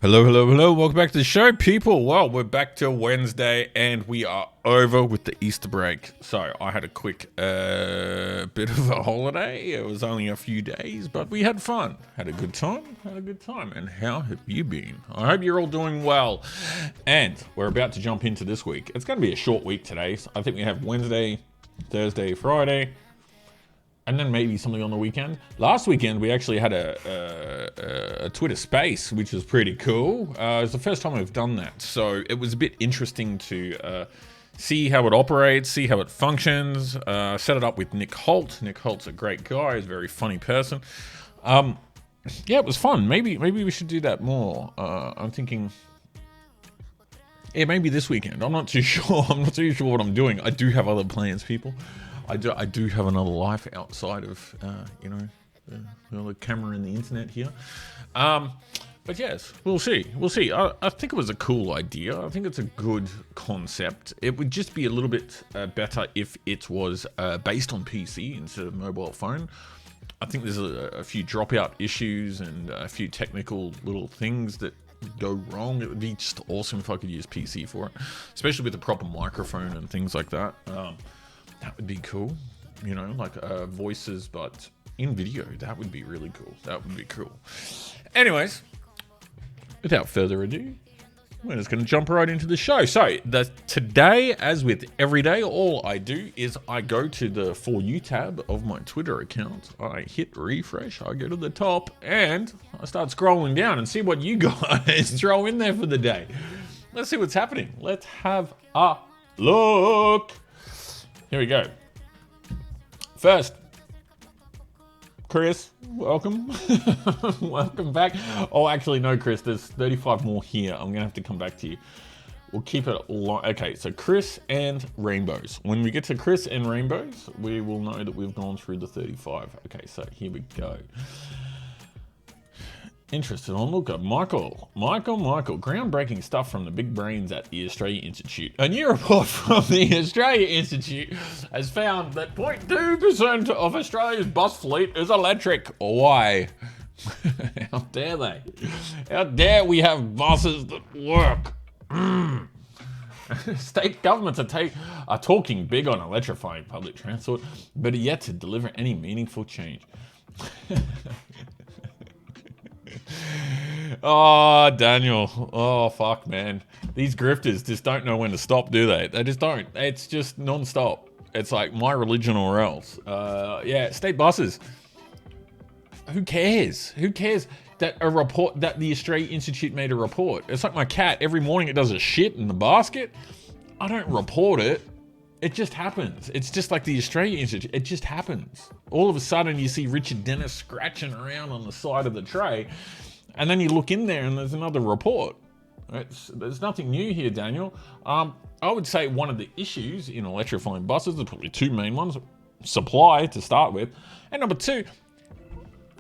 Hello, hello, hello. Welcome back to the show, people. Well, we're back to Wednesday and we are over with the Easter break. So I had a quick bit of a holiday. It was only a few days, but we had fun. Had a good time. And how have you been? I hope you're all doing well. And we're about to jump into this week. It's going to be a short week today. So I think we have Wednesday, Thursday, Friday, and then maybe something on the weekend. Last weekend, we actually had a Twitter space, which was pretty cool. It was the first time we've done that. So it was a bit interesting to see how it operates, see how it functions. Set it up with Nick Holt. Nick Holt's a great guy. He's a very funny person. Yeah, it was fun. Maybe we should do that more. I'm thinking, yeah, maybe this weekend. I'm not too sure. I'm not too sure what I'm doing. I do have other plans, people. I do have another life outside of, the camera and the internet here. But yes, we'll see. I think it was a cool idea. I think it's a good concept. It would just be a little bit better if it was based on PC instead of mobile phone. I think there's a few dropout issues and a few technical little things that go wrong. It would be just awesome if I could use PC for it, especially with the proper microphone and things like that. That would be cool, like voices, but in video. That would be really cool. Anyways, without further ado, we're just going to jump right into the show. So, today, as with every day, all I do is I go to the For You tab of my Twitter account. I hit refresh, I go to the top, and I start scrolling down and see what you guys throw in there for the day. Let's see what's happening. Let's have a look. Here we go. First, Chris, welcome. Welcome back. Oh, actually, no, Chris, there's 35 more here. I'm going to have to come back to you. We'll keep it long. Okay, so Chris and Rainbows. When we get to Chris and Rainbows, we will know that we've gone through the 35. Okay, so here we go. Interested on looker. Michael. Groundbreaking stuff from the big brains at the Australia Institute. A new report from the Australia Institute has found that 0.2% of Australia's bus fleet is electric. Why? How dare they? How dare we have buses that work? State governments are talking big on electrifying public transport, but are yet to deliver any meaningful change. Oh, Daniel. Oh, fuck, man. These grifters just don't know when to stop, do they? They just don't. It's just non-stop. It's like my religion or else. Yeah, state buses. Who cares? Who cares that the Australia Institute made a report? It's like my cat. Every morning it does a shit in the basket. I don't report it. It just happens. It's just like the Australia Institute. It just happens. All of a sudden, you see Richard Dennis scratching around on the side of the tray, and then you look in there and there's another report. There's nothing new here, Daniel. I would say one of the issues in electrifying buses, there's probably two main ones. Supply, to start with. And number two,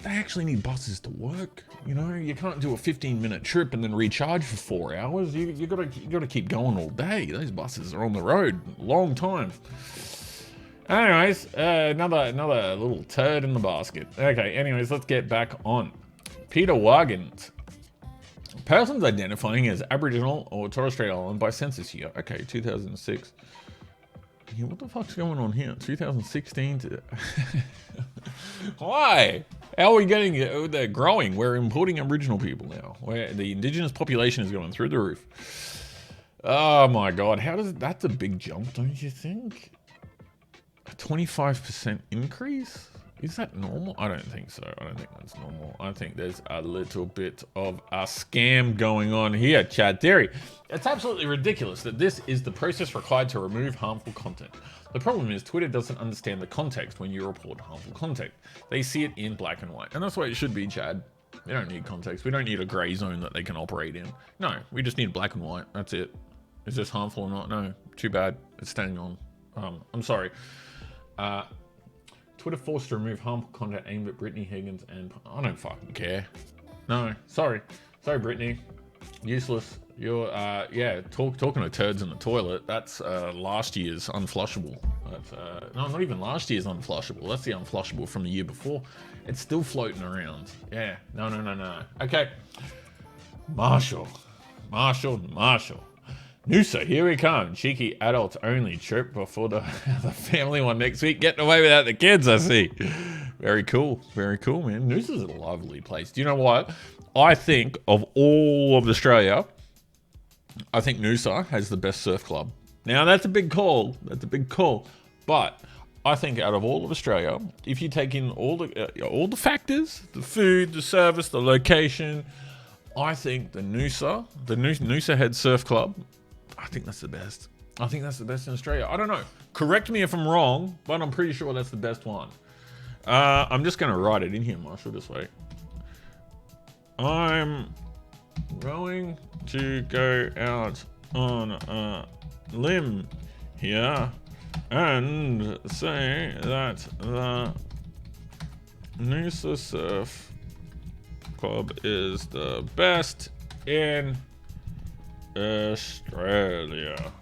they actually need buses to work. You can't do a 15-minute trip and then recharge for 4 hours. You gotta keep going all day. Those buses are on the road a long time. Anyways, another little turd in the basket. Okay, anyways, let's get back on. Peter Wagons. Persons identifying as Aboriginal or Torres Strait Island by census year. Okay, 2006. Yeah, what the fuck's going on here? 2016 to... Why? How are we getting it? They're growing. We're importing Aboriginal people now. Where the Indigenous population is going through the roof. Oh my God. That's a big jump, don't you think? A 25% increase? Is that normal? I don't think so. I don't think that's normal. I think there's a little bit of a scam going on here, Chad Terry. It's absolutely ridiculous that this is the process required to remove harmful content. The problem is Twitter doesn't understand the context when you report harmful content. They see it in black and white. And that's why it should be, Chad. We don't need context. We don't need a grey zone that they can operate in. No, we just need black and white. That's it. Is this harmful or not? No. Too bad. It's staying on. I'm sorry. Twitter forced to remove harmful content aimed at Brittany Higgins and... I don't fucking care. No, sorry. Sorry, Brittany. Useless. You're, talking to turds in the toilet. That's last year's Unflushable. That's, no, not even last year's Unflushable. That's the Unflushable from the year before. It's still floating around. Yeah, no. Okay. Marshall. Noosa, here we come. Cheeky adults only trip before the family one next week. Getting away without the kids, I see. Very cool, man. Noosa's a lovely place. Do you know what? I think of all of Australia, I think Noosa has the best surf club. Now, that's a big call. But I think out of all of Australia, if you take in all the factors, the food, the service, the location, I think the Noosa Head Surf Club, I think that's the best. I think that's the best in Australia. I don't know. Correct me if I'm wrong, but I'm pretty sure that's the best one. I'm just going to write it in here, Marshall, this way. I'm going to go out on a limb here and say that the Noosa Surf Club is the best in Australia.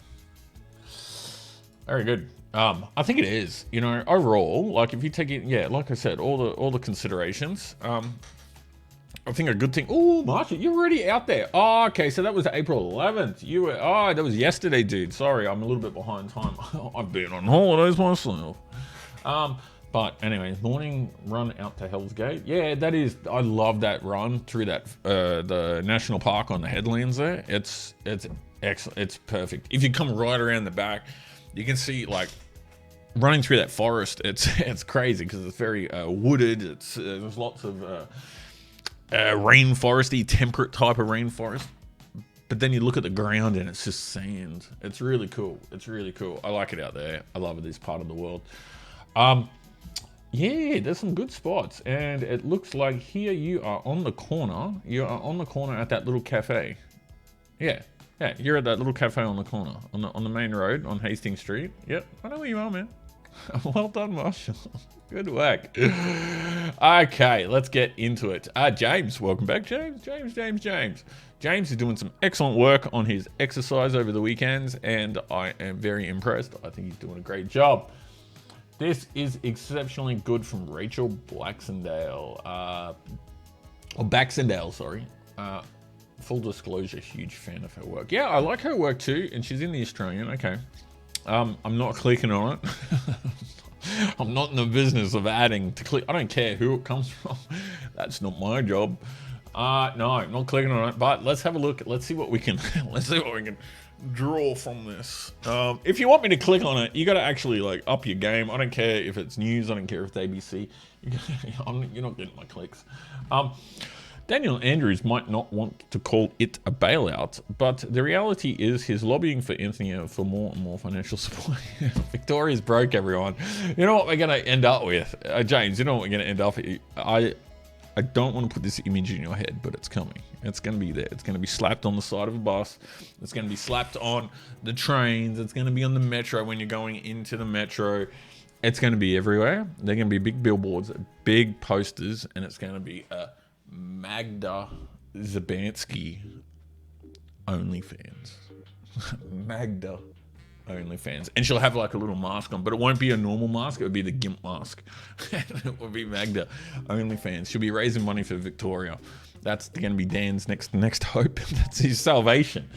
Very good. I think it is. You know, overall, like if you take it, yeah, like I said, all the considerations. I think a good thing. Oh, Marshall, you're already out there. Oh, okay, so that was April 11th. You were. Oh, that was yesterday, dude. Sorry, I'm a little bit behind time. I've been on holidays myself. But anyway, morning run out to Hell's Gate. Yeah, that is. I love that run through that the national park on the headlands there. It's excellent. It's perfect. If you come right around the back, you can see like running through that forest. It's crazy because it's very wooded. There's lots of rainforesty, temperate type of rainforest. But then you look at the ground and it's just sand. It's really cool. I like it out there. I love this part of the world. Yeah, there's some good spots, and it looks like here you are on the corner. You are on the corner at that little cafe. Yeah, you're at that little cafe on the corner, on the main road on Hastings Street. Yep, I know where you are, man. Well done, Marshall. Good work. Okay, let's get into it. James, welcome back, James. James is doing some excellent work on his exercise over the weekends, and I am very impressed. I think he's doing a great job. This is exceptionally good from Rachel Baxendale. Sorry. Full disclosure, huge fan of her work. Yeah, I like her work too, and she's in the Australian. Okay. I'm not clicking on it. I'm not in the business of adding to click. I don't care who it comes from. That's not my job. No, not clicking on it. But let's have a look. Let's see what we can. Draw from this. If you want me to click on it, you got to actually like up your game. I don't care if it's news. I don't care if it's ABC. You're not getting my clicks. Daniel Andrews might not want to call it a bailout, but the reality is he's lobbying for Anthony for more and more financial support. Victoria's broke, everyone. You know what we're going to end up with? James, you know what we're going to end up with? I don't want to put this image in your head, but it's coming. It's going to be there. It's going to be slapped on the side of a bus. It's going to be slapped on the trains. It's going to be on the metro when you're going into the metro. It's going to be everywhere. They're going to be big billboards, big posters, and it's going to be a Magda Zabansky OnlyFans. Magda OnlyFans. And she'll have like a little mask on, but it won't be a normal mask. It would be the GIMP mask. It will be Magda OnlyFans. She'll be raising money for Victoria. That's going to be Dan's next hope. That's his salvation.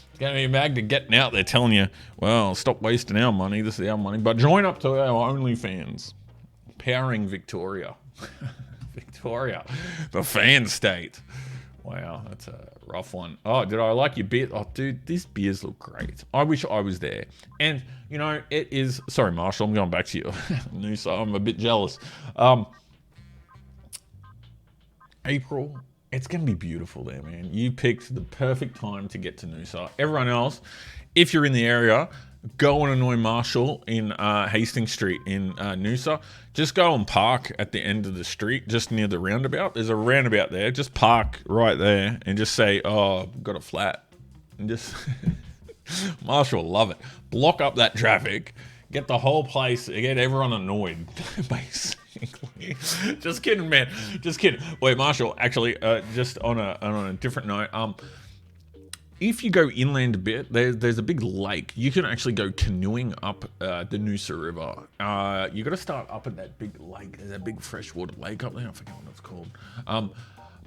It's going to be Magda getting out there telling you, well, stop wasting our money. This is our money. But join up to our OnlyFans. Powering Victoria. Victoria. The fan state. Wow, that's a rough one. Oh, did I like your beer? Oh, dude, these beers look great. I wish I was there. And, you know, it is... Sorry, Marshall, I'm going back to you. Noosa, I'm a bit jealous. April, it's going to be beautiful there, man. You picked the perfect time to get to Noosa. Everyone else, if you're in the area, go and annoy Marshall in Hastings Street in Noosa. Just go and park at the end of the street, just near the roundabout. There's a roundabout there. Just park right there and just say, oh, got a flat. And just, Marshall will love it. Block up that traffic. Get the whole place, get everyone annoyed, basically. Just kidding, man. Just kidding. Wait, Marshall, actually, just on a different note, if you go inland a bit, there's a big lake. You can actually go canoeing up the Noosa River. You got to start up at that big lake. There's a big freshwater lake up there. I forget what it's called.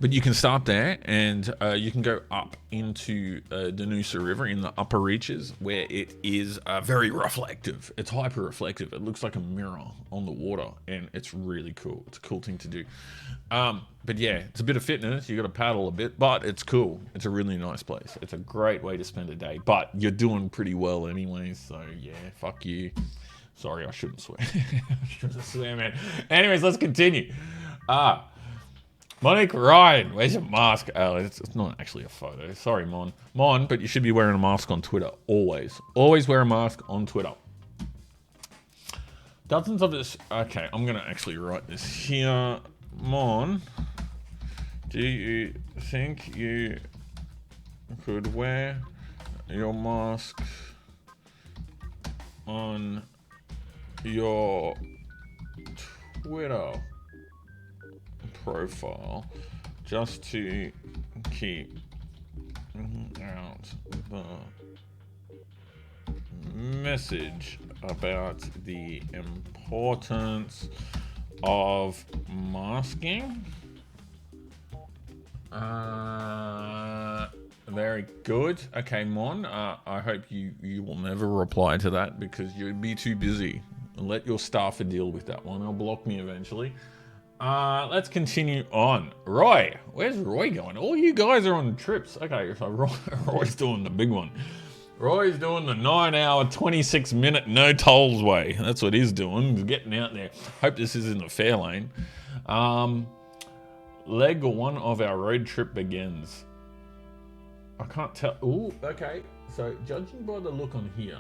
But you can start there, and you can go up into the Noosa River in the upper reaches, where it is very reflective. It's hyper reflective. It looks like a mirror on the water, and it's really cool. It's a cool thing to do. But yeah, it's a bit of fitness. You got to paddle a bit, but it's cool. It's a really nice place. It's a great way to spend a day. But you're doing pretty well anyways, so yeah, fuck you. Sorry, I shouldn't swear. I shouldn't swear, man. Anyways, let's continue. Monique Ryan, where's your mask? Oh, it's not actually a photo. Sorry, Mon. Mon, but you should be wearing a mask on Twitter. Always. Always wear a mask on Twitter. Dozens of this... Okay, I'm going to actually write this here. Mon, do you think you could wear your mask on your Twitter profile just to keep out the message about the importance of masking? Very good. Okay, Mon, I hope you will never reply to that because you'd be too busy. Let your staffer deal with that one. They'll block me eventually. Let's continue on. Roy, where's Roy going? All you guys are on trips. Okay, so Roy's doing the big one. Roy's doing the 9-hour, 26-minute no tolls way. That's what he's doing. He's getting out there. Hope this is in the fair lane. Leg one of our road trip begins. I can't tell. Ooh, okay. So judging by the look on here,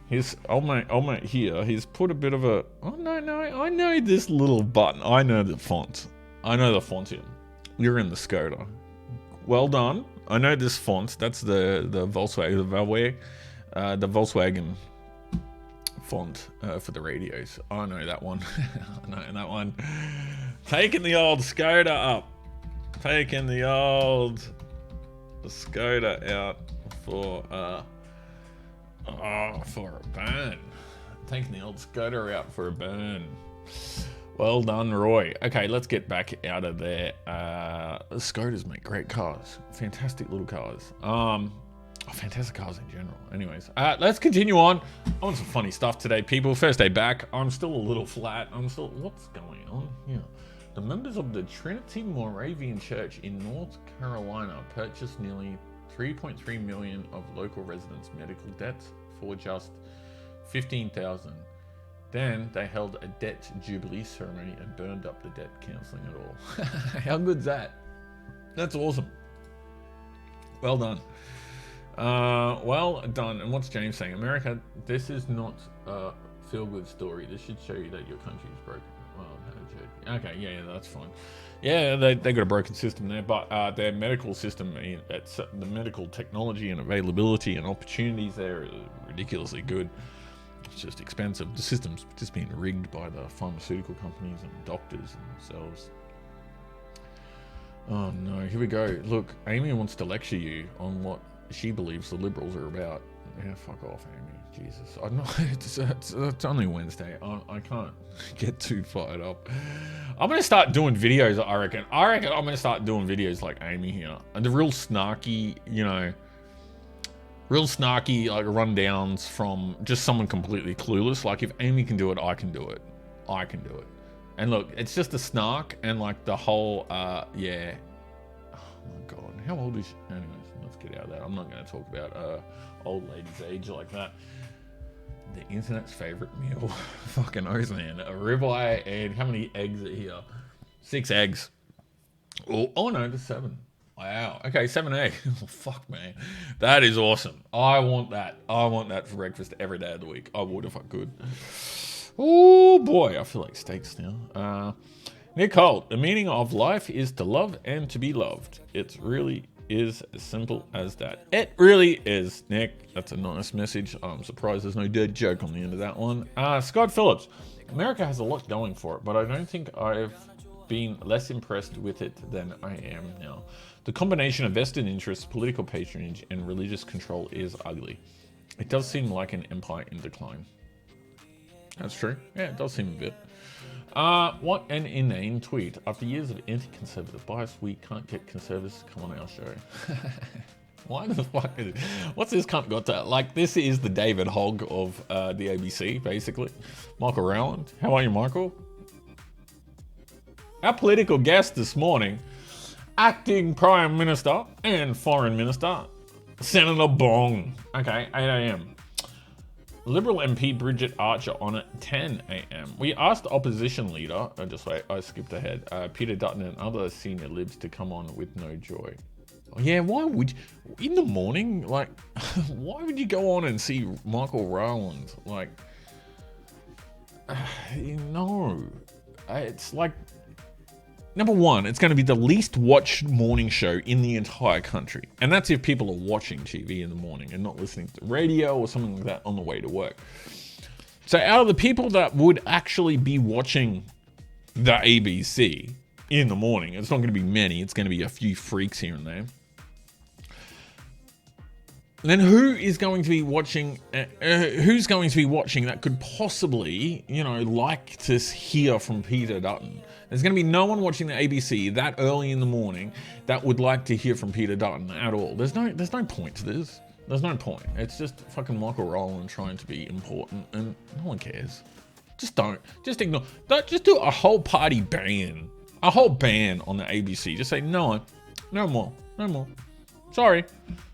he's old mate here. He's put a bit of a. Oh no, I know this little button. I know the font. I know the font here. You're in the Skoda. Well done. I know this font. That's the Volkswagen, the Volkswagen font for the radios. I know that one. I know that one. Taking the old Skoda up. Taking the old Skoda out for a burn. Taking the old Skoda out for a burn. Well done, Roy. Okay, let's get back out of there. Skodas make great cars. Fantastic little cars. Fantastic cars in general. Anyways, let's continue on. I want some funny stuff today, people. First day back. I'm still a little flat. What's going on here? The members of the Trinity Moravian Church in North Carolina purchased nearly $3.3 million of local residents' medical debts for just $15,000. Then they held a debt jubilee ceremony and burned up the debt, cancelling it all. How good's that? That's awesome. Well done. Well done. And what's James saying? America, this is not a feel-good story. This should show you that your country is broken. Well, no joke. Okay, yeah, that's fine. Yeah, they got a broken system there, but their medical system, the medical technology and availability and opportunities there are ridiculously good. It's just expensive. The system's just being rigged by the pharmaceutical companies and doctors themselves. Oh no, here we go. Look, Amy wants to lecture you on what she believes the Liberals are about. Yeah, fuck off, Amy. Jesus. I'm not, it's only Wednesday. I can't get too fired up. I'm going to start doing videos, I reckon. I'm going to start doing videos like Amy here. And the real snarky, like rundowns from just someone completely clueless. Like if Amy can do it, I can do it. I can do it. And look, it's just a snark and like the whole, yeah. Oh my God, how old is she? Anyways, let's get out of that. I'm not going to talk about old lady's age like that. The internet's favorite meal. Fucking oath, man. A ribeye and how many eggs are here? 6 eggs. Oh no, there's 7. Wow. Okay, 7 eggs. Oh, fuck, man. That is awesome. I want that. I want that for breakfast every day of the week. I would if I could. Oh, boy. I feel like steaks now. Nick Holt. The meaning of life is to love and to be loved. It really is as simple as that. It really is, Nick. That's a nice message. I'm surprised there's no dead joke on the end of that one. Scott Phillips. America has a lot going for it, but I don't think I've been less impressed with it than I am now. The combination of vested interests, political patronage, and religious control is ugly. It does seem like an empire in decline. That's true. Yeah, it does seem a bit. What an inane tweet. After years of anti-conservative bias, we can't get conservatives to come on our show. Why the fuck is it? What's this cunt got to? Like, this is the David Hogg of the ABC, basically. Michael Rowland. How are you, Michael? Our political guest this morning, acting Prime Minister and Foreign Minister, Senator Bong. Okay, 8 a.m. Liberal MP Bridget Archer on at 10 a.m. We asked opposition leader, I skipped ahead, Peter Dutton and other senior libs to come on with no joy. Yeah, why would you, in the morning, like, why would you go on and see Michael Rowland? Like, no, it's like, number one, it's going to be the least watched morning show in the entire country. And that's if people are watching TV in the morning and not listening to radio or something like that on the way to work. So out of the people that would actually be watching the ABC in the morning, it's not going to be many. It's going to be a few freaks here and there. Then who is going to be watching? Who's going to be watching that could possibly, like to hear from Peter Dutton? There's going to be no one watching the ABC that early in the morning that would like to hear from Peter Dutton at all. There's no point to this. There's no point. It's just fucking Michael Rowland trying to be important, and no one cares. Just don't. Just ignore. Just do a whole party ban. A whole ban on the ABC. Just say no more. Sorry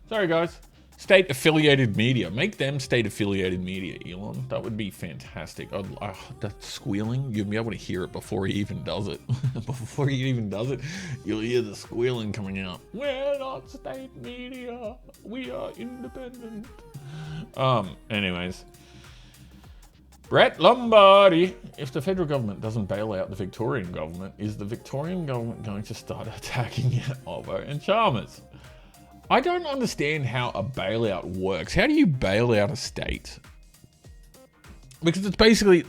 guys. State affiliated media. Make them state affiliated media, Elon. That would be fantastic. That squealing, you'll be able to hear it before he even does it. Before he even does it, you'll hear the squealing coming out. We're not state media. We are independent. Anyways. Brett Lombardi. If the federal government doesn't bail out the Victorian government, is the Victorian government going to start attacking Albo and Chalmers? I don't understand how a bailout works. How do you bail out a state? Because it's basically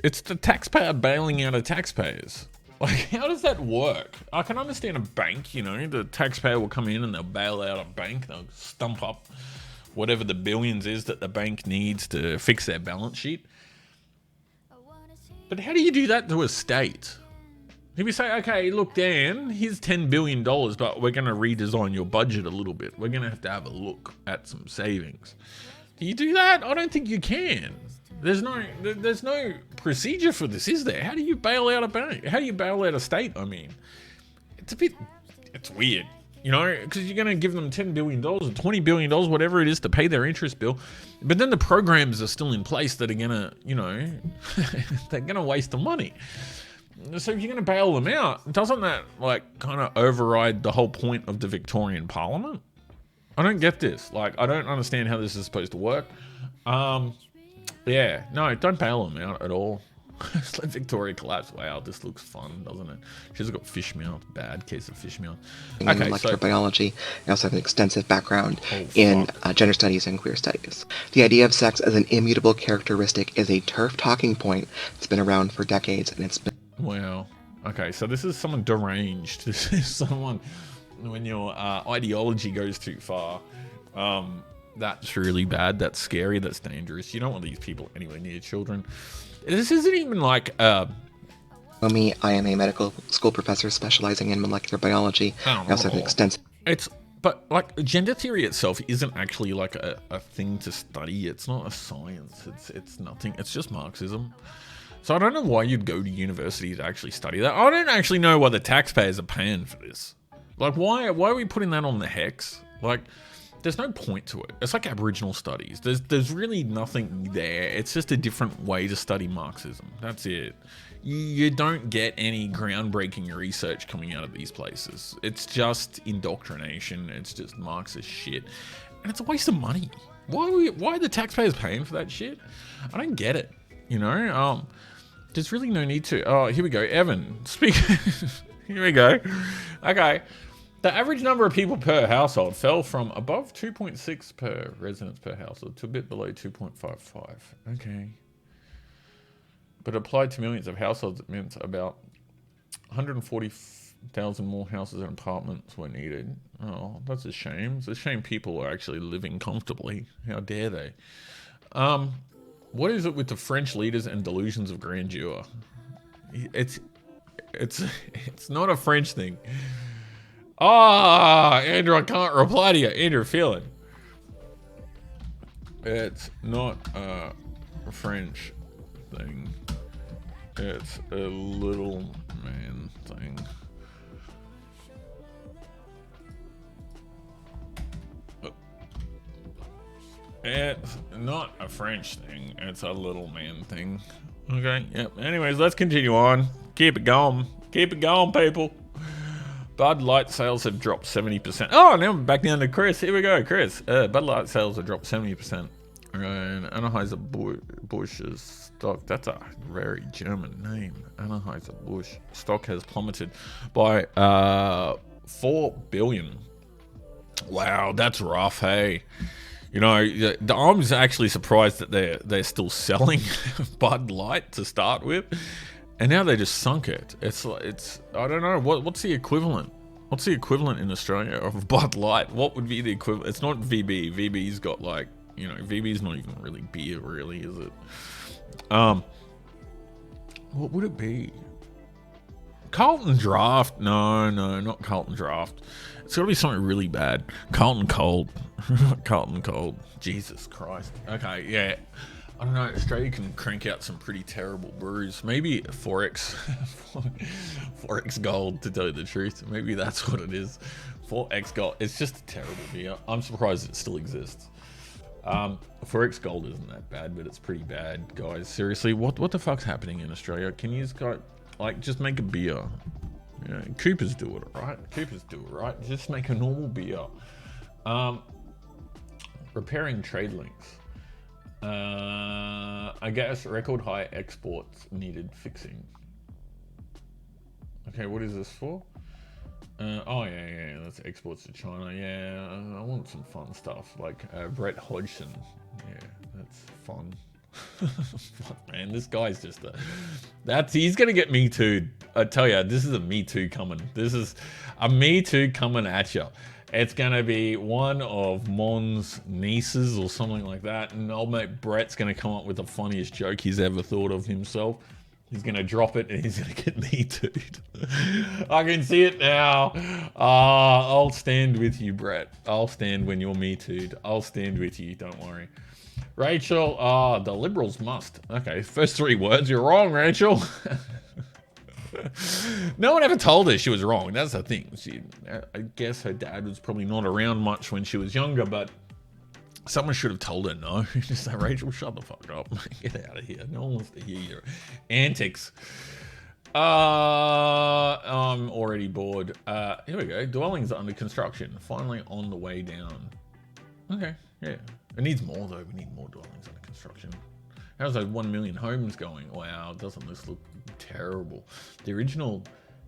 it's the taxpayer bailing out of taxpayers. Like, how does that work? I can understand a bank, the taxpayer will come in and they'll bail out a bank. They'll stump up whatever the billions is that the bank needs to fix their balance sheet. But how do you do that to a state? If you say, okay, look, Dan, here's $10 billion, but we're going to redesign your budget a little bit. We're going to have a look at some savings. Do you do that? I don't think you can. There's no procedure for this, is there? How do you bail out a bank? How do you bail out a state? I mean, it's weird, because you're going to give them $10 billion or $20 billion, whatever it is, to pay their interest bill. But then the programs are still in place that are going to, they're going to waste the money. So if you're going to bail them out, doesn't that kind of override the whole point of the Victorian Parliament? I don't get this. I don't understand how this is supposed to work. Yeah, no, don't bail them out at all. Just let Victoria collapse. Wow, this looks fun, doesn't it? She's got fish mouth. Bad case of fish mouth. Okay, in molecular biology. I also have an extensive background in gender studies and queer studies. The idea of sex as an immutable characteristic is a turf talking point. It's been around for decades, and it's been... Wow. Okay, so this is someone deranged. This is someone, when your ideology goes too far, that's really bad. That's scary. That's dangerous. You don't want these people anywhere near children. This isn't even like... I am a medical school professor specializing in molecular biology. I also have an extensive... But gender theory itself isn't actually a thing to study. It's not a science. It's nothing. It's just Marxism. So I don't know why you'd go to university to actually study that. I don't actually know why the taxpayers are paying for this. Why are we putting that on the HECS? There's no point to it. It's like Aboriginal studies. There's really nothing there. It's just a different way to study Marxism. That's it. You don't get any groundbreaking research coming out of these places. It's just indoctrination. It's just Marxist shit. And it's a waste of money. Why are the taxpayers paying for that shit? I don't get it. There's really no need to. Oh, here we go. Evan, speak. Here we go. Okay. The average number of people per household fell from above 2.6 per residence per household to a bit below 2.55. Okay. But applied to millions of households, it meant about 140,000 more houses and apartments were needed. Oh, that's a shame. It's a shame people are actually living comfortably. How dare they? What is it with the French leaders and delusions of grandeur? It's not a French thing. Ah, Andrew, I can't reply to you. Andrew, feeling. It's not a French thing. It's a little man thing. It's not a French thing. It's a little man thing. Okay, yep. Anyways, let's continue on. Keep it going. Keep it going, people. Bud Light sales have dropped 70%. Oh, now I'm back down to Chris. Here we go, Chris. Bud Light sales have dropped 70%. And Anheuser-Busch's stock, that's a very German name. Anheuser-Busch stock has plummeted by 4 billion. Wow, that's rough, hey. You know, I'm actually surprised that they're still selling Bud Light to start with, and now they just sunk it. It's I don't know what's the equivalent. What's the equivalent in Australia of Bud Light? What would be the equivalent? It's not VB. VB's got like, you know, VB's not even really beer, really, is it? What would it be? Carlton Draft? No, not Carlton Draft. It's got to be something really bad. Carlton Cold. Carlton Cold. Jesus Christ. Okay, yeah. I don't know. Australia can crank out some pretty terrible brews. Maybe Forex. Forex Gold, to tell you the truth. Maybe that's what it is. Forex Gold. It's just a terrible beer. I'm surprised it still exists. Forex Gold isn't that bad, but it's pretty bad, guys. Seriously, what the fuck's happening in Australia? Can you guys, like, just make a beer? You know, Coopers do it, right? Coopers do it, right? Just make a normal beer. Repairing trade links. I guess record high exports needed fixing. Okay, what is this for? Oh yeah, that's exports to China. Yeah, I want some fun stuff like Brett Hodgson. Yeah, that's fun. Fuck, man, this guy's just he's gonna get Me Too. I tell you, this is a Me Too coming. This is a Me Too coming at you. It's gonna be one of Mon's nieces or something like that, and old mate Brett's gonna come up with the funniest joke he's ever thought of himself. He's gonna drop it and he's gonna get Me Too'd. I can see it now. I'll stand with you, Brett. I'll stand when you're Me Too'd. I'll stand with you, don't worry. Rachel, the Liberals must. Okay, first 3 words, you're wrong, Rachel. No one ever told her she was wrong. That's the thing. I guess her dad was probably not around much when she was younger, but someone should have told her no. Just say, Rachel, shut the fuck up. Get out of here. No one wants to hear your antics. I'm already bored. Here we go. Dwellings under construction. Finally on the way down. Okay, yeah. It needs more, though. We need more dwellings under construction. How's those 1 million homes going? Wow, doesn't this look terrible? The original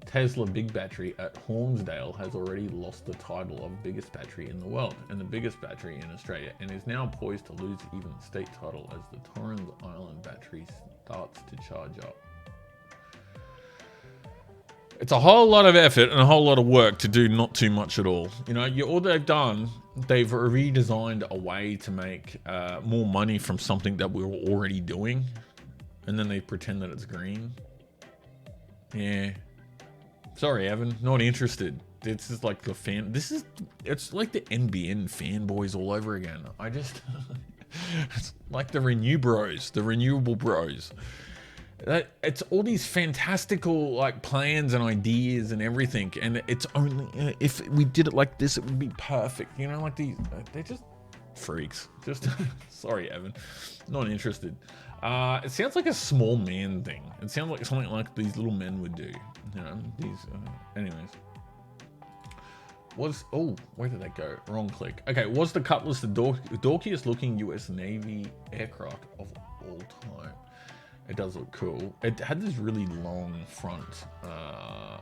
Tesla big battery at Hornsdale has already lost the title of biggest battery in the world and the biggest battery in Australia, and is now poised to lose even the state title as the Torrens Island battery starts to charge up. It's a whole lot of effort and a whole lot of work to do not too much at all. You know, all they've done, they've redesigned a way to make more money from something that we were already doing, and then they pretend that it's green. Yeah. Sorry, Evan, not interested. This is like the it's like the NBN fanboys all over again. It's like the renewable bros. It's all these fantastical like plans and ideas and everything, and it's only if we did it like this, it would be perfect. You know, like they're just freaks. Just sorry, Evan, not interested. It sounds like a small man thing. It sounds like something like these little men would do. You know, these. Anyways, where did that go? Wrong click. Okay, was the Cutlass the dorkiest looking US Navy aircraft of all time? It does look cool. It had this really long front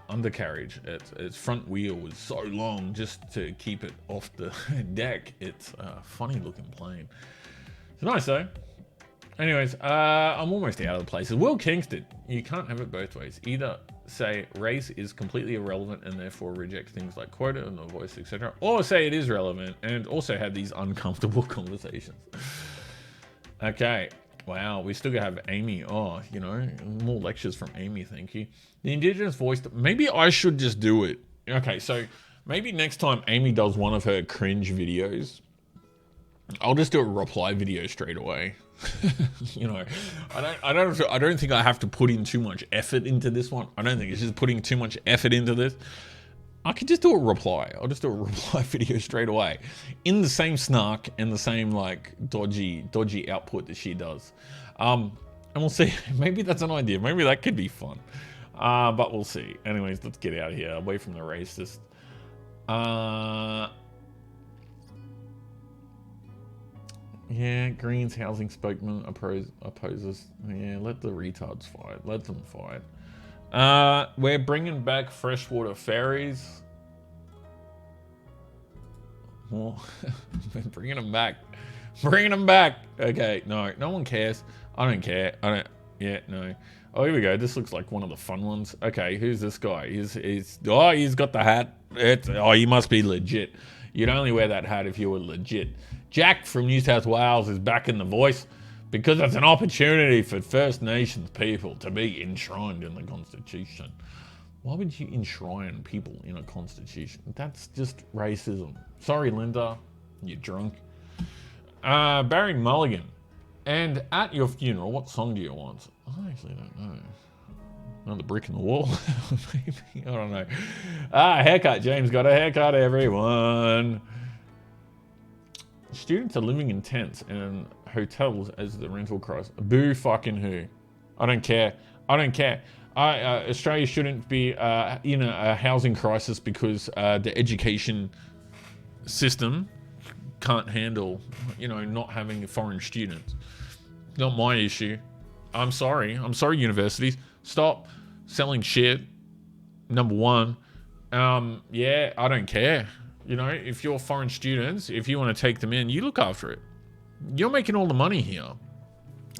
undercarriage. Its front wheel was so long just to keep it off the deck. It's a funny looking plane. It's nice though. Anyways, I'm almost out of the places. Will Kingston, you can't have it both ways. Either say race is completely irrelevant and therefore reject things like quota and the voice, etc., or say it is relevant and also have these uncomfortable conversations. Okay. Wow, we still have Amy. Oh, you know, more lectures from Amy, thank you. The Indigenous voice, maybe I should just do it. Okay, so maybe next time Amy does one of her cringe videos, I'll just do a reply video straight away. You know, I don't think I have to put in too much effort into this one. I don't think it's just putting too much effort into this. I could just do a reply. I'll just do a reply video straight away in the same snark and the same like dodgy output that she does. And we'll see. Maybe that's an idea. Maybe that could be fun. But we'll see. Anyways, let's get out of here, away from the racist. Yeah, Green's housing spokesman opposes. Yeah, let the retards fight. Let them fight. We're bringing back freshwater ferries. Well, we're bringing them back. Bringing them back. Okay, no one cares. I don't care. Yeah, no. Oh, here we go. This looks like one of the fun ones. Okay, who's this guy? He's got the hat. He must be legit. You'd only wear that hat if you were legit. Jack from New South Wales is back in the voice because it's an opportunity for First Nations people to be enshrined in the Constitution. Why would you enshrine people in a Constitution? That's just racism. Sorry, Linda. You're drunk. Barry Mulligan. And at your funeral, what song do you want? I actually don't know. Another brick in the wall? Maybe. I don't know. Haircut. James got a haircut, everyone. Students are living in tents and hotels as the rental crisis. Boo fucking who. I don't care. Australia shouldn't be in a housing crisis because the education system can't handle, not having foreign students. Not my issue. I'm sorry, universities. Stop selling shit. Number one. Yeah, I don't care. If you're foreign students, if you want to take them in, you look after it. You're making all the money here.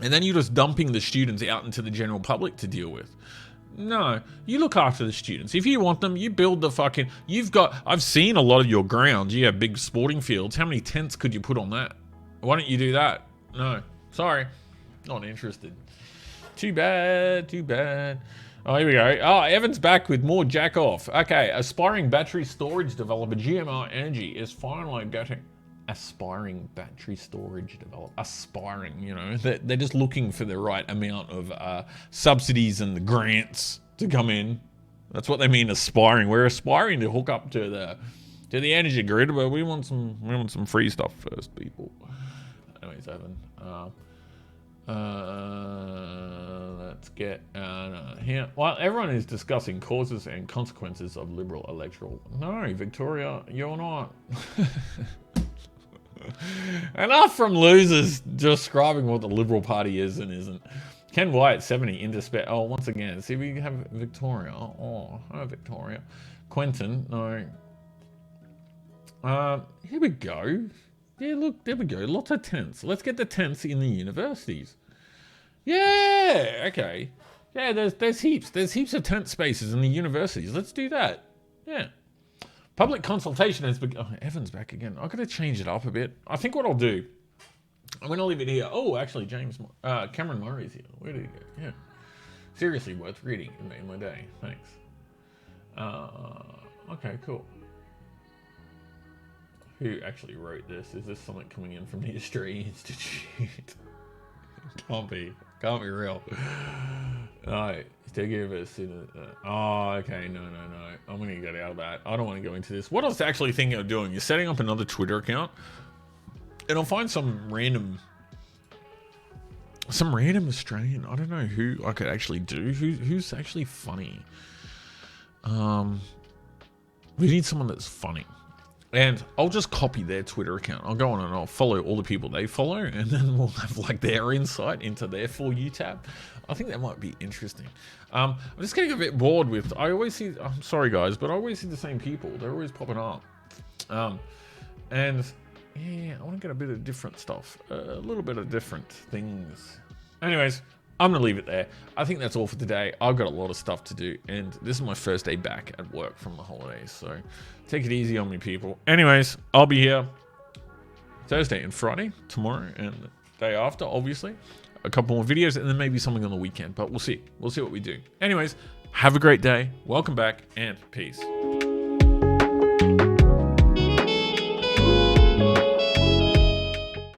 And then you're just dumping the students out into the general public to deal with. No, you look after the students. If you want them, you build the fucking... I've seen a lot of your grounds. You have big sporting fields. How many tents could you put on that? Why don't you do that? No, sorry. Not interested. Too bad. Oh, here we go. Oh, Evan's back with more jack off. Okay, aspiring battery storage developer GMR Energy is finally getting... Aspiring battery storage developer. Aspiring, they're just looking for the right amount of subsidies and the grants to come in. That's what they mean, aspiring. We're aspiring to hook up to the energy grid, but we want some free stuff first, people. Anyways, Evan. Let's get here. Well, everyone is discussing causes and consequences of liberal electoral. No, Victoria, you're not. Enough from losers describing what the Liberal Party is and isn't. Ken Wyatt, 70, in despair. Oh, once again, see, we have Victoria. Oh, hi, Victoria. Quentin, no. Here we go. Yeah, look, there we go. Lots of tents. Let's get the tents in the universities. Yeah, okay. Yeah, there's heaps. There's heaps of tent spaces in the universities. Let's do that. Yeah. Public consultation has begun. Oh, Evan's back again. I've got to change it up a bit. I think what I'll do, I'm going to leave it here. Oh, actually, Cameron Murray's here. Where did he go? Yeah. Seriously worth reading in my day. Thanks. Okay, cool. Who actually wrote this? Is this something coming in from the Australian Institute? Can't be real. No, still give us. Oh, okay, no. I'm gonna get out of that. I don't want to go into this. What I was actually thinking of doing is setting up another Twitter account, and I'll find some random Australian. I don't know who I could actually do. Who's actually funny? We need someone that's funny. And I'll just copy their Twitter account. I'll go on and I'll follow all the people they follow, and then we'll have like their insight into their For You tab. I think that might be interesting. I'm just getting a bit bored with, I'm sorry guys, but I always see the same people. They're always popping up. And yeah, I want to get a bit of different stuff. A little bit of different things. Anyways, I'm going to leave it there. I think that's all for today. I've got a lot of stuff to do, and this is my first day back at work from the holidays, so take it easy on me, people. Anyways, I'll be here Thursday and Friday, tomorrow and the day after, obviously. a couple more videos and then maybe something on the weekend, but we'll see. We'll see what we do. Anyways, have a great day. Welcome back and peace.